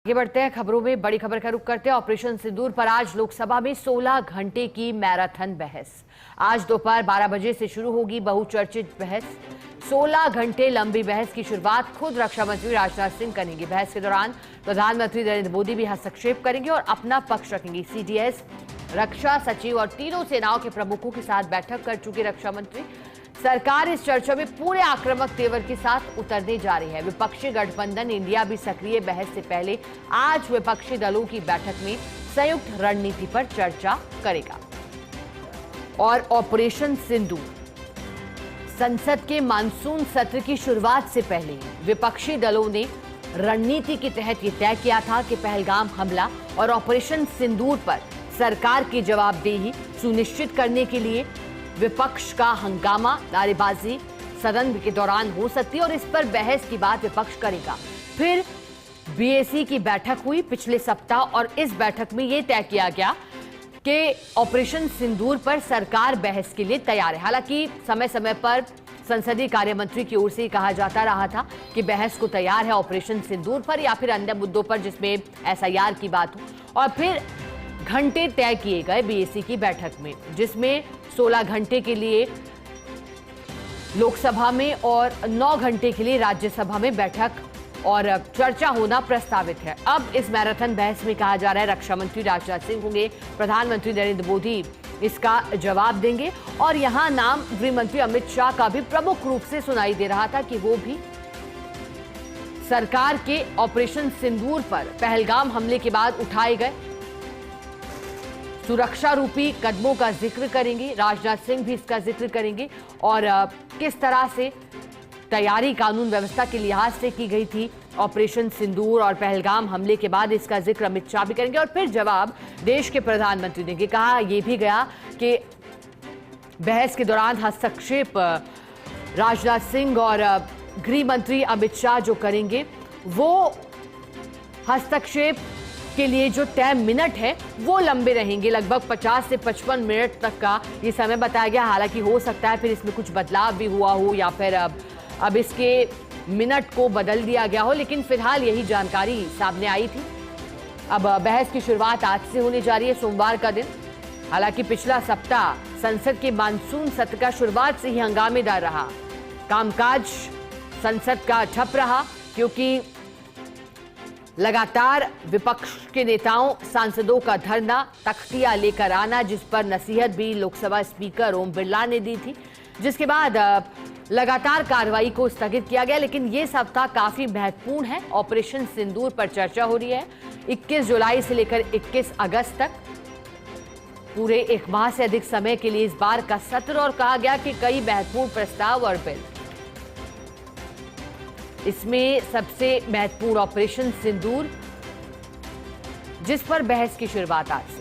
आगे बढ़ते हैं खबरों में। बड़ी खबर का रुख करते हैं ऑपरेशन सिंदूर पर। आज लोकसभा में 16 घंटे की मैराथन बहस। आज दोपहर 12 बजे से शुरू होगी बहुचर्चित बहस। 16 घंटे लंबी बहस की शुरुआत खुद रक्षा मंत्री राजनाथ सिंह करेंगे। बहस के दौरान प्रधानमंत्री नरेंद्र मोदी भी हस्तक्षेप करेंगे और अपना पक्ष रखेंगे। सीडीएस, रक्षा सचिव और तीनों सेनाओं के प्रमुखों के साथ बैठक कर चुके रक्षा मंत्री सरकार इस चर्चा में पूरे आक्रामक तेवर के साथ उतरने जा रही है। विपक्षी गठबंधन इंडिया भी सक्रिय। बहस से पहले आज विपक्षी दलों की बैठक में संयुक्त रणनीति पर चर्चा करेगा। और ऑपरेशन सिंदूर, संसद के मानसून सत्र की शुरुआत से पहले विपक्षी दलों ने रणनीति के तहत यह तय किया था कि पहलगाम हमला और ऑपरेशन सिंदूर पर सरकार की जवाबदेही सुनिश्चित करने के लिए विपक्ष का हंगामा, नारेबाजी सदन के दौरान हो सकती है और इस पर बहस की बात विपक्ष करेगा। फिर बीएसी की बैठक हुई पिछले सप्ताह और इस बैठक में यह तय किया गया कि ऑपरेशन सिंदूर पर सरकार बहस के लिए तैयार है। हालांकि समय समय पर संसदीय कार्य मंत्री की ओर से कहा जाता रहा था कि बहस को तैयार है ऑपरेशन सिंदूर पर या फिर अन्य मुद्दों पर जिसमें एसआईआर की बात हो। और फिर घंटे तय किए गए बीएसी की बैठक में, जिसमें 16 घंटे के लिए लोकसभा में और 9 घंटे के लिए राज्यसभा में बैठक और चर्चा होना प्रस्तावित है। अब इस मैराथन बहस में कहा जा रहा है रक्षा मंत्री राजनाथ सिंह होंगे, प्रधानमंत्री नरेंद्र मोदी इसका जवाब देंगे और यहां नाम गृह मंत्री अमित शाह का भी प्रमुख रूप से सुनाई दे रहा था कि वो भी सरकार के ऑपरेशन सिंदूर पर पहलगाम हमले के बाद उठाए गए सुरक्षा रूपी कदमों का जिक्र करेंगे। राजनाथ सिंह भी इसका जिक्र करेंगे और किस तरह से तैयारी कानून व्यवस्था के लिहाज से की गई थी ऑपरेशन सिंदूर और पहलगाम हमले के बाद, इसका जिक्र अमित शाह भी करेंगे। और फिर जवाब देश के प्रधानमंत्री ने कहा यह भी गया कि बहस के दौरान हस्तक्षेप राजनाथ सिंह और गृह मंत्री अमित शाह जो करेंगे वो हस्तक्षेप के लिए जो तय मिनट है वो लंबे रहेंगे। लगभग 50 से 55 मिनट तक का ये समय बताया गया। हालांकि हो सकता है फिर इसमें कुछ बदलाव भी हुआ हो या फिर अब इसके मिनट को बदल दिया गया हो, लेकिन फिलहाल यही जानकारी सामने आई थी। अब बहस की शुरुआत आज से होने जा रही है, सोमवार का दिन। हालांकि पिछला सप्ताह संसद के मानसून सत्र का शुरुआत से ही हंगामेदार रहा। कामकाज संसद का ठप रहा क्योंकि लगातार विपक्ष के नेताओं सांसदों का धरना, तख्तियां लेकर आना, जिस पर नसीहत भी लोकसभा स्पीकर ओम बिरला ने दी थी, जिसके बाद लगातार कार्रवाई को स्थगित किया गया। लेकिन ये सप्ताह काफी महत्वपूर्ण है। ऑपरेशन सिंदूर पर चर्चा हो रही है 21 जुलाई से लेकर 21 अगस्त तक, पूरे एक माह से अधिक समय के लिए इस बार का सत्र। और कहा गया कि कई महत्वपूर्ण प्रस्ताव और बिल, इसमें सबसे महत्वपूर्ण ऑपरेशन सिंदूर, जिस पर बहस की शुरुआत आज से